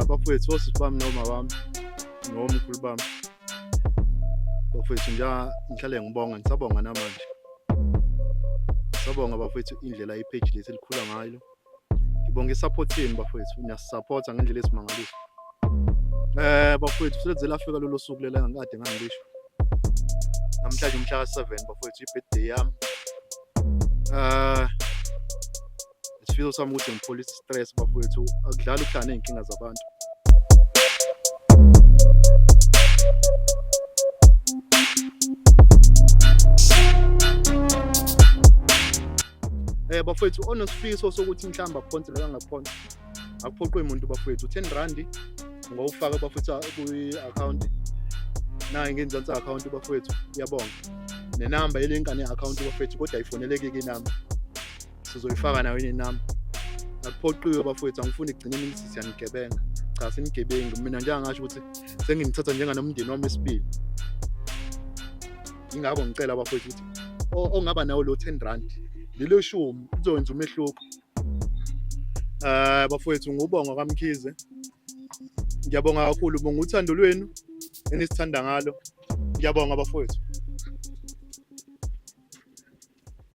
Bafowethu osisi bami noma wami nomkhulu bami. Bafowethu ngihlale ngibonga, ngisabonga namanje. Ngisabonga bafowethu indlela ipage lesi likhula ngayo. Ngibonga isupport yenu bafowethu, niyasupporta ngendlela esimangaliso. Bafowethu seleze lafika lolo suku lela ngikade ngangilisho. Namhlanje umhla ka7 bafowethu i-birthday yami. Isifiso sami ukuthi ngipholise stress bafowethu, akudlala ukuhlala ney'nkinga zabantu. Bafowethu onesifiso sokuthi mhlawumbe aphonse la ngaphonse, akuphoqwe umuntu bafowethu, 10 rand ngowufaka bafowethu kwi-account. Nayi ngenzansi account bafowethu, uyabonga. Nenamba yelinka ne-account bafowethu, kodwa ayifoneleke-ke inamba. Sizoyifaka nayo inamba. Akuphoqiwe bafowethu, angifuni kugcine nithi siyanigebenga. Cha, sinigebengi. Mina njengasho ukuthi senginithatha njenganomndeni wami esibili. Ingakho ngicela bafowethu ukuthi ongaba nawo lo 10 rand, lelo 10 kuzowenza umehluko. Bafowethu ngubonga kaMkhize. Ngiyabonga kakhulu, bonga uthando lwenu enisithanda ngalo. Ngiyabonga bafowethu.